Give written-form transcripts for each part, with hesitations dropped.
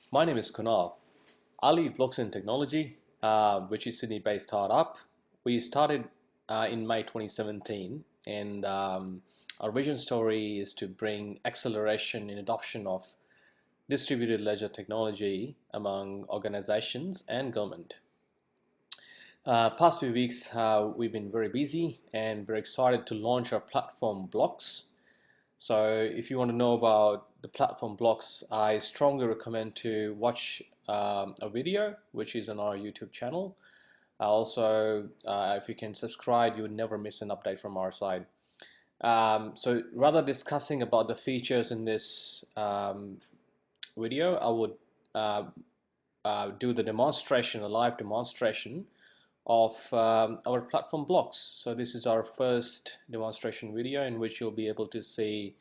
My name is Kunal. I lead BLOX in Technology, which is Sydney-based startup. We started in May 2017, and our vision story is to bring acceleration in adoption of distributed ledger technology among organizations and government. Past few weeks, we've been very busy and very excited to launch our platform BLOX. So if you want to know about the platform BLOX, I strongly recommend to watch a video which is on our YouTube channel. Also, if you can subscribe, you would never miss an update from our side. So rather discussing about the features in this video, I would do the demonstration, a live demonstration of our platform BLOX. So this is our first demonstration video in which you'll be able to see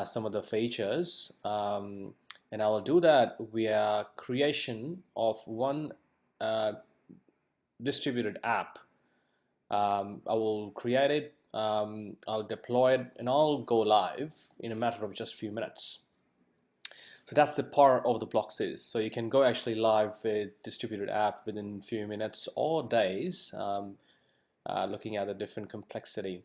some of the features, and I will do that via creation of one distributed app. I will create it, I'll deploy it, and I'll go live in a matter of just a few minutes. So that's the part of the BLOX is. So you can go actually live with distributed app within a few minutes or days, looking at the different complexity.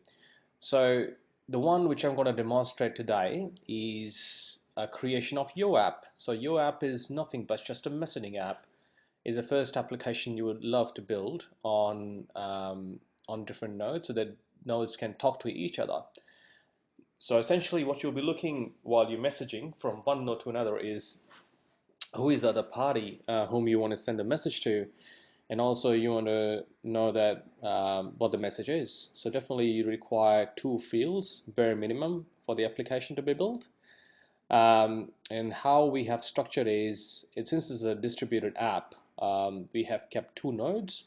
So the one which I'm going to demonstrate today is a creation of your app. So your app is nothing but just a messaging app. Is the first application you would love to build on different nodes so that nodes can talk to each other. So essentially what you'll be looking while you're messaging from one node to another is who is the other party whom you want to send a message to, and also you want to know that what the message is. So definitely you require two fields, bare minimum, for the application to be built. And how we have structured is, since it's a distributed app, we have kept two nodes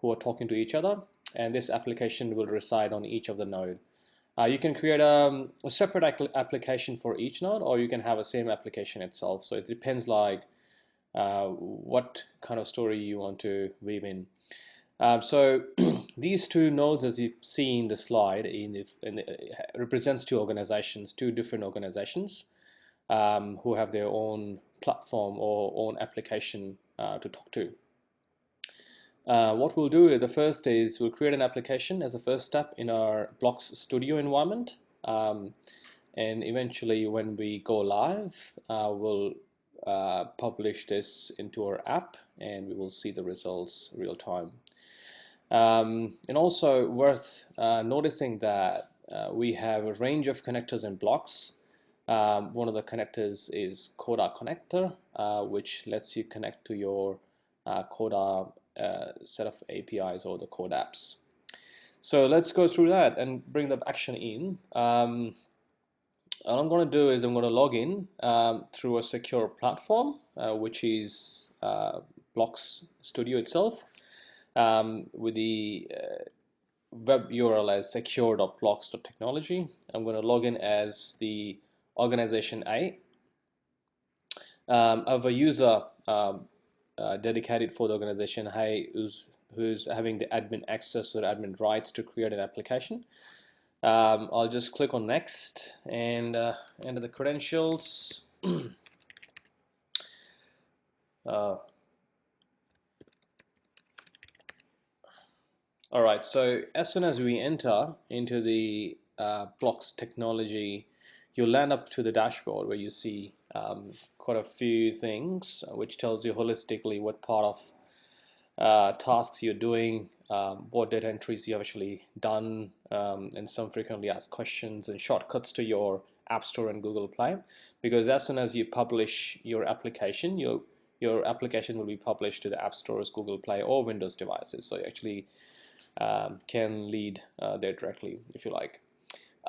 who are talking to each other, and this application will reside on each of the node. You can create a separate application for each node, or you can have a same application itself. So it depends like what kind of story you want to weave in. So these two nodes, as you see in the slide, represents two organizations, two different organizations who have their own platform or own application to talk to. What we'll do the first is we'll create an application as a first step in our BLOX Studio environment, and eventually when we go live, we'll publish this into our app and we will see the results real time. And also worth noticing that we have a range of connectors and blocks. One of the connectors is Corda connector, which lets you connect to your Corda set of APIs or the code apps. So let's go through that and bring the action in. All I'm going to do is I'm going to log in through a secure platform, which is BLOX Studio itself, with the web URL as secure.blox.technology. I'm going to log in as the organization A. I have a user dedicated for the organization A who's having the admin access or admin rights to create an application. I'll just click on next and enter the credentials. Alright, so as soon as we enter into the BLOX technology, you'll land up to the dashboard where you see quite a few things, which tells you holistically what part of tasks you're doing, what data entries you've actually done, and some frequently asked questions and shortcuts to your App Store and Google Play. Because as soon as you publish your application, your application will be published to the App Stores, Google Play, or Windows devices. So you actually can lead there directly if you like.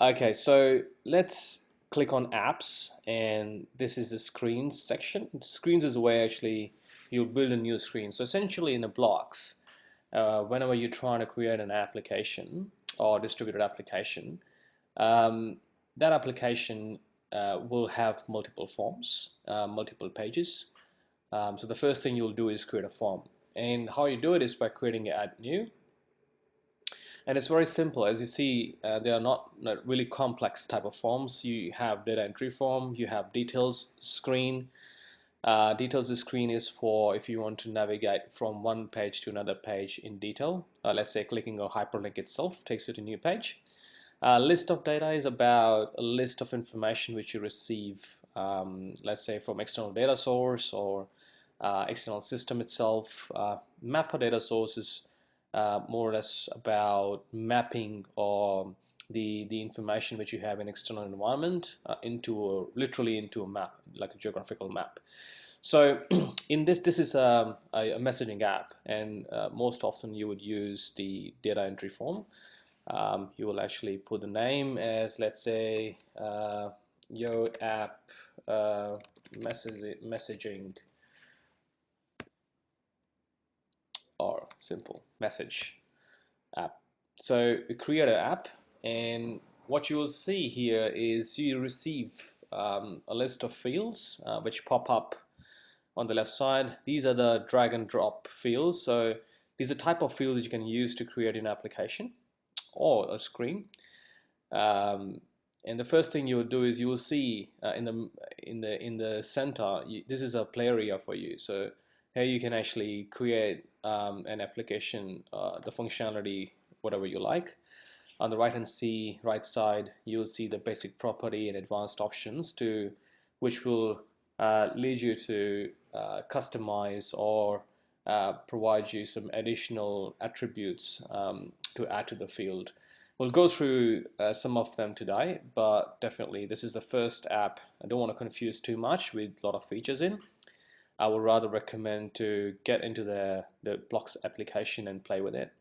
Okay, so let's click on apps, and this is the screens section. Screens is where actually you'll build a new screen. So essentially in the blocks, whenever you're trying to create an application or distributed application, that application will have multiple forms, multiple pages. So the first thing you'll do is create a form, and how you do it is by creating add new. And it's very simple. As you see, they are not really complex type of forms. You have data entry form, you have details screen, Details screen is for if you want to navigate from one page to another page in detail. Let's say clicking a hyperlink itself takes you to a new page. List of data is about a list of information which you receive, let's say from external data source or external system itself. Mapper data source is more or less about mapping or the information which you have in external environment literally into a map, like a geographical map. So in this is a messaging app, and most often you would use the data entry form. You will actually put the name as, let's say, your app messaging, or simple message app. So you create an app, and what you will see here is you receive a list of fields which pop up on the left side. These are the drag and drop fields. So these are type of fields that you can use to create an application or a screen. And the first thing you will do is you will see in the center, this is a play area for you. So here you can actually create an application, the functionality, whatever you like. On the right side, you'll see the basic property and advanced options which will lead you to customize or provide you some additional attributes to add to the field. We'll go through some of them today, but definitely this is the first app. I don't want to confuse too much with a lot of features in. I would rather recommend to get into the BLOX application and play with it.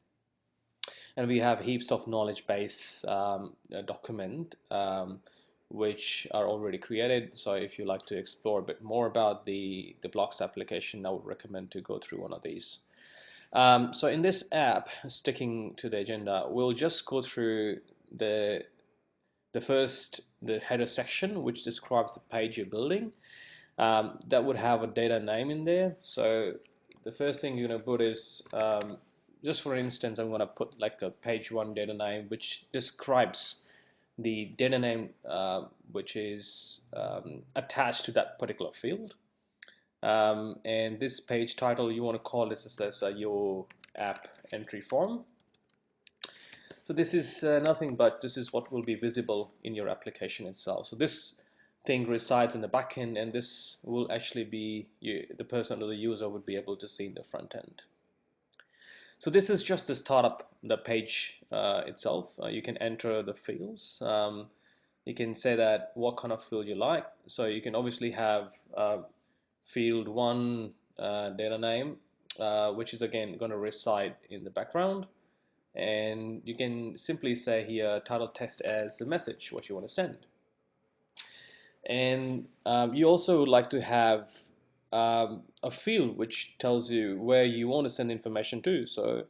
And we have heaps of knowledge base document which are already created. So if you like to explore a bit more about the BLOX application, I would recommend to go through one of these. So in this app, sticking to the agenda, we'll just go through the header section, which describes the page you're building. That would have a data name in there. So the first thing you're going to put is, just for instance, I'm going to put like a page 1 data name, which describes the data name which is attached to that particular field. And this page title, you want to call this as your app entry form. So this is nothing but this is what will be visible in your application itself. So this thing resides in the backend, and this will actually be the person or the user would be able to see in the front end. So this is just the startup, the page itself. You can enter the fields. You can say that what kind of field you like. So you can obviously have field 1 data name, which is again going to reside in the background. And you can simply say here title text as the message, what you want to send. And you also would like to have a field which tells you where you want to send information to. So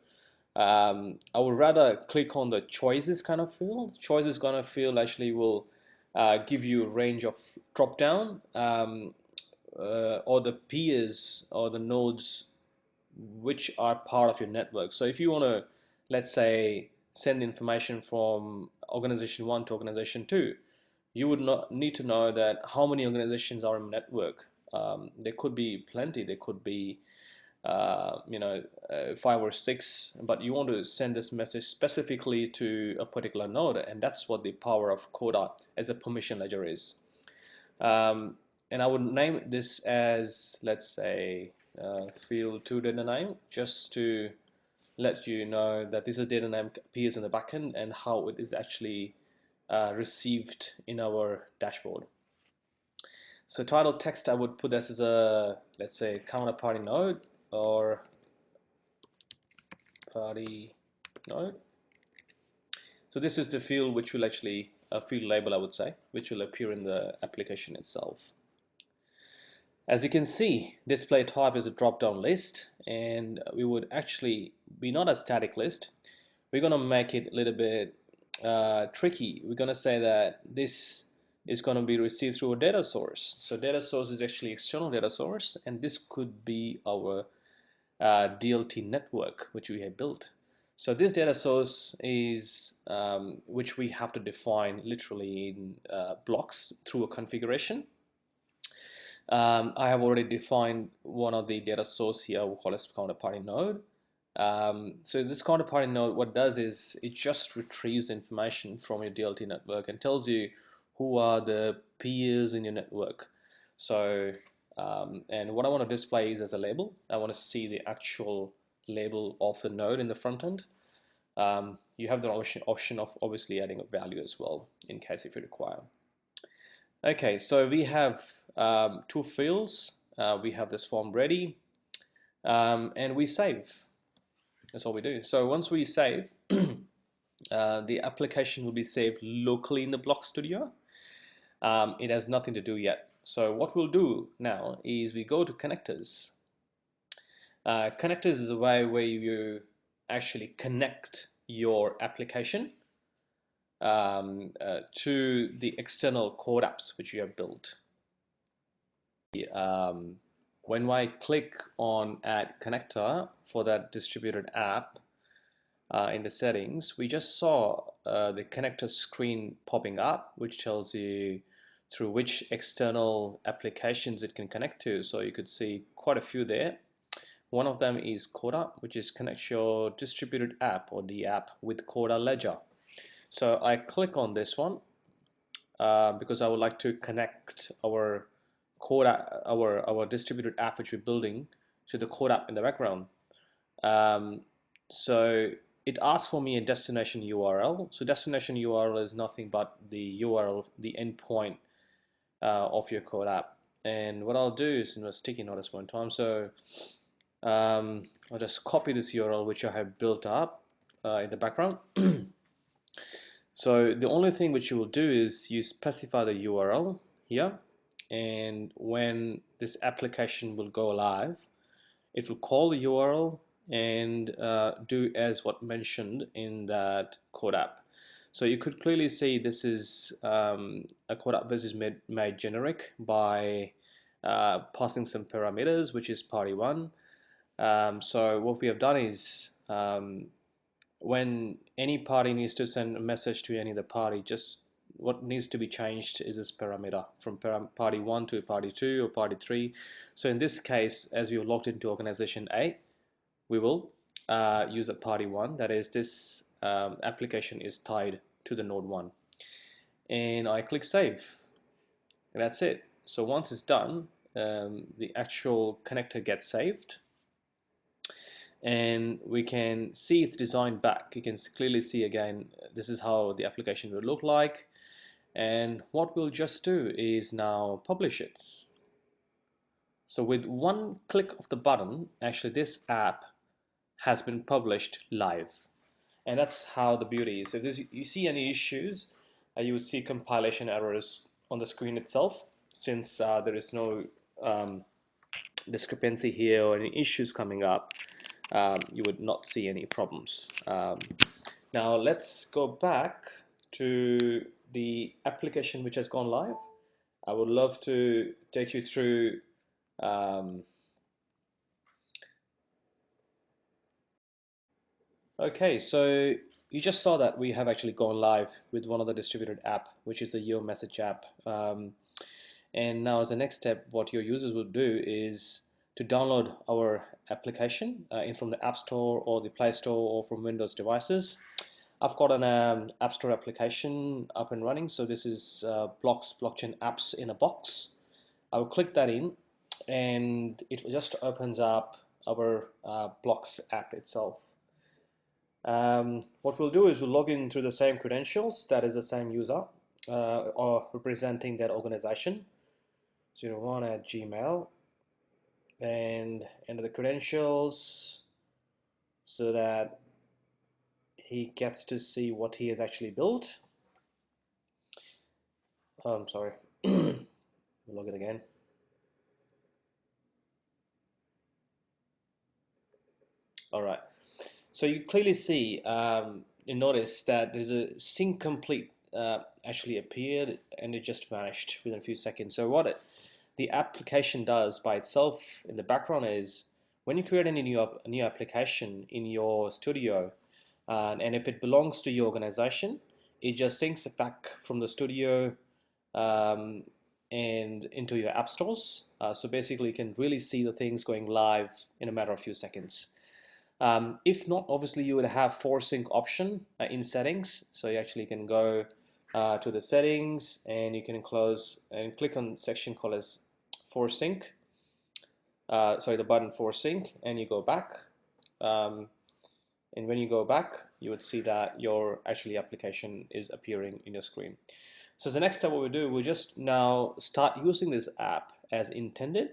I would rather click on the choices kind of field. Choices kind of field actually will give you a range of drop down or the peers or the nodes which are part of your network. So if you want to, let's say, send information from organization 1 to organization 2, you would not need to know that how many organizations are in network. There could be plenty. There could be 5 or 6, but you want to send this message specifically to a particular node, and that's what the power of Corda as a permission ledger is. And I would name this as, let's say, field 2 data name, just to let you know that this is data name appears in the backend and how it is actually received in our dashboard. So title text, I would put this as a, let's say, counterparty node or party node. So this is the field which will actually, a field label I would say, which will appear in the application itself. As you can see, display type is a drop-down list, and we would actually be not a static list. We're going to make it a little bit tricky. We're going to say that this is going to be received through a data source. So data source is actually external data source, and this could be our DLT network which we have built. So this data source is which we have to define literally in blocks through a configuration. I have already defined one of the data source here. We'll call it counterparty node. So this counterparty node, what does is it just retrieves information from your DLT network and tells you who are the peers in your network. So, and what I want to display is as a label. I want to see the actual label of the node in the front end. You have the option of obviously adding a value as well in case if you require. Okay, so we have two fields. We have this form ready, and we save. That's all we do. So once we save, the application will be saved locally in the BLOX Studio. It has nothing to do yet. So what we'll do now is we go to connectors. Connectors is a way where you actually connect your application to the external code apps which you have built. When I click on Add Connector for that distributed app in the settings, we just saw the connector screen popping up, which tells you through which external applications it can connect to. So you could see quite a few there. One of them is Corda, which is connect your distributed app or the app with Corda Ledger. So I click on this one because I would like to connect our Corda, our distributed app which we're building to the Corda app in the background. So it asks for me a destination URL. So destination URL is nothing but the URL, the endpoint of your code app. And what I'll do is, in a sticky note at one time, so I'll just copy this URL which I have built up in the background. So the only thing which you will do is you specify the URL here, and when this application will go live, it will call the URL and do as what mentioned in that code app. So you could clearly see this is a code app which is made generic by passing some parameters, which is party one. So what we have done is when any party needs to send a message to any other party, just what needs to be changed is this parameter from party 1 to party 2 or party 3. So in this case, as we are logged into organization A, we will use a party 1, that is this application is tied to the node 1. And I click save, and that's it. So once it's done, the actual connector gets saved, and we can see its design back. You can clearly see again, this is how the application would look like. And what we'll just do is now publish it. So with one click of the button, actually this app has been published live. And that's how the beauty is. If you see any issues, you would see compilation errors on the screen itself, since there is no discrepancy here or any issues coming up. You would not see any problems. Now let's go back to the application which has gone live. I would love to take you through okay, so you just saw that we have actually gone live with one of the distributed app, which is the Yo Message app. And now as the next step, what your users will do is to download our application in from the App Store or the Play Store or from Windows devices. I've got an App Store application up and running. So this is BLOX Blockchain Apps in a Box. I will click that in, and it just opens up our BLOX app itself. What we'll do is we'll log in through the same credentials, that is the same user or representing that organization, 01@gmail, and enter the credentials so that he gets to see what he has actually built. I'm sorry, we'll log it again. All right, so you clearly see, you notice that there's a sync complete actually appeared, and it just vanished within a few seconds. So what the application does by itself in the background is, when you create any new application in your studio, and if it belongs to your organization, it just syncs it back from the studio, and into your app stores. So basically, you can really see the things going live in a matter of few seconds. If not, obviously you would have force sync option in settings. So you actually can go to the settings and you can close and click on section called as force sync. Sorry, the button force sync, and you go back. And when you go back, you would see that your actually application is appearing in your screen. So the next step what we do, we just now start using this app as intended.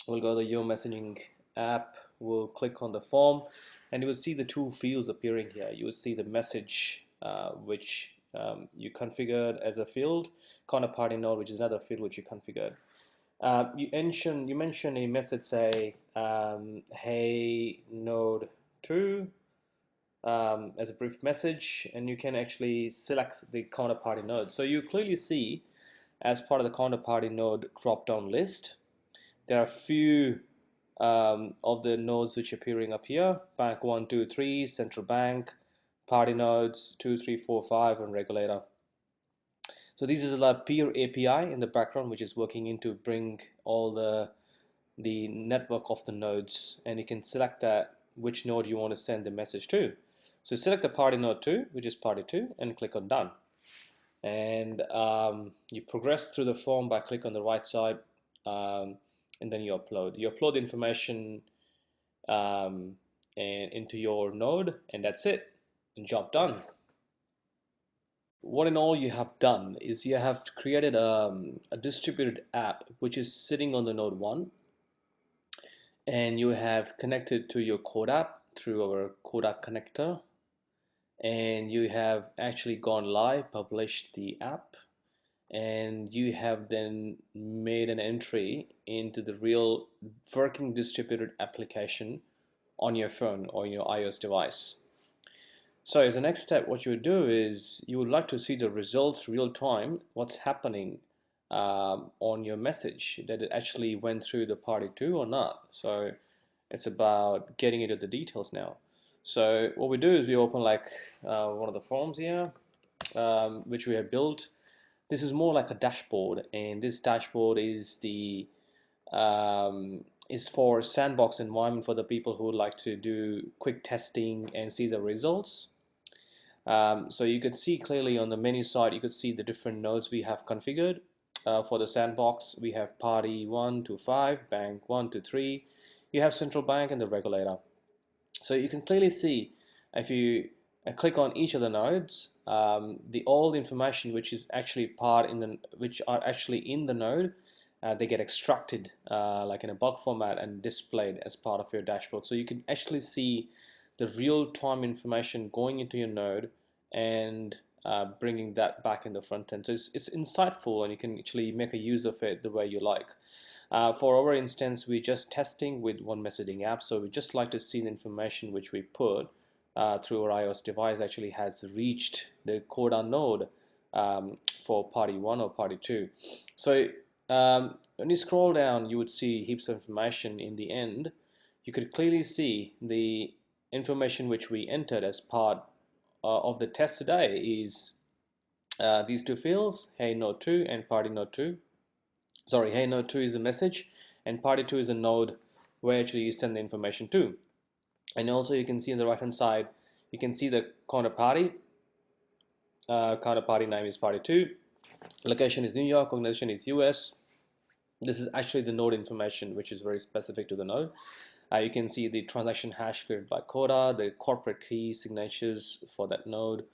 We'll go to your messaging app, we'll click on the form, and you will see the two fields appearing here. You will see the message which you configured as a field, counterparty node, which is another field which you configured. You mention a message, say, hey node 2, as a brief message, and you can actually select the counterparty node. So you clearly see, as part of the counterparty node drop-down list, there are a few of the nodes which are appearing up here: bank 1, 2, 3, central bank, party nodes 2, 3, 4, 5, and regulator. So this is a peer API in the background which is working in to bring all the network of the nodes, and you can select that which node you want to send the message to. So select the party node 2, which is party 2, and click on done. And you progress through the form by click on the right side, and then you upload. You upload the information and into your node, and that's it. Job done. What in all you have done is you have created a distributed app which is sitting on the node 1, and you have connected to your Corda app through our Corda connector, and you have actually gone live, published the app, and you have then made an entry into the real working distributed application on your phone or your iOS device. So as the next step, what you would do is you would like to see the results real time, what's happening on your message, that it actually went through the party 2 or not. So it's about getting into the details now. So what we do is we open like one of the forms here, which we have built. This is more like a dashboard, and this dashboard is is for sandbox environment for the people who would like to do quick testing and see the results. So you can see clearly on the menu side, you could see the different nodes we have configured. For the sandbox, we have party 1 to 5, bank 1 to 3. You have central bank and the regulator. So you can clearly see, if you click on each of the nodes, all the information which is actually which are actually in the node, they get extracted like in a bulk format and displayed as part of your dashboard. So you can actually see the real-time information going into your node and bringing that back in the front end. So it's insightful, and you can actually make a use of it the way you like. For our instance, we're just testing with one messaging app, so we just like to see the information which we put through our iOS device actually has reached the Corda node for party 1 or party 2. So when you scroll down, you would see heaps of information. In the end, you could clearly see the information which we entered as part of the test today is these two fields, hey node 2 and party node 2. Sorry, hey node 2 is the message, and party 2 is a node where actually you send the information to. And also you can see on the right hand side, you can see the counterparty. Counterparty name is party 2. Location is New York, organization is US. This is actually the node information, which is very specific to the node. You can see the transaction hash created by Corda, the corporate key signatures for that node.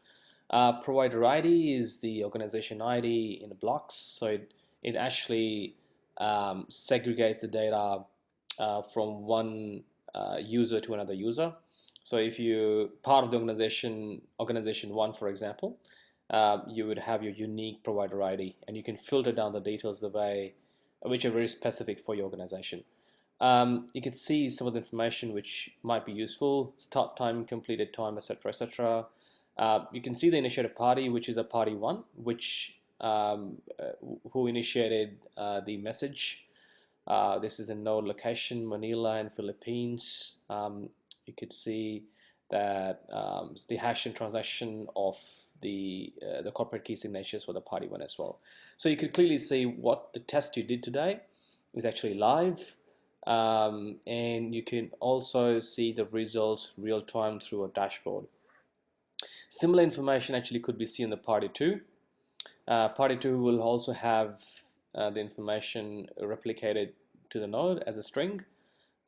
Provider ID is the organization ID in the BLOX, so it actually segregates the data from one user to another user. So if you part of the organization 1, for example, you would have your unique provider ID, and you can filter down the details the way which are very specific for your organization. You can see some of the information which might be useful: start time, completed time, etc., etc. You can see the initiated party, which is a party 1, which who initiated the message. This is a node location, Manila and Philippines. You could see that the hash and transaction of the corporate key signatures for the party one as well. So you could clearly see what the test you did today is actually live, and you can also see the results real time through a dashboard. Similar information actually could be seen in the party 2. Party 2 will also have the information replicated to the node as a string.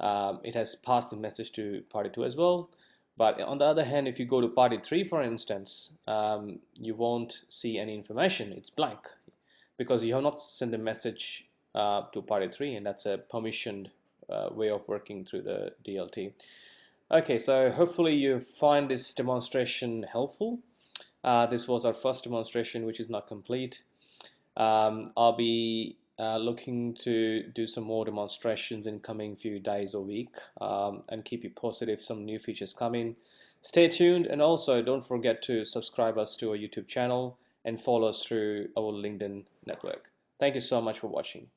It has passed the message to party 2 as well. But on the other hand, if you go to party 3, for instance, you won't see any information. It's blank because you have not sent the message to party 3, and that's a permissioned way of working through the DLT. Okay, so hopefully you find this demonstration helpful. This was our first demonstration, which is not complete. I'll be looking to do some more demonstrations in coming few days or week, and keep you posted if some new features come in. Stay tuned, and also don't forget to subscribe us to our YouTube channel and follow us through our LinkedIn network. Thank you so much for watching.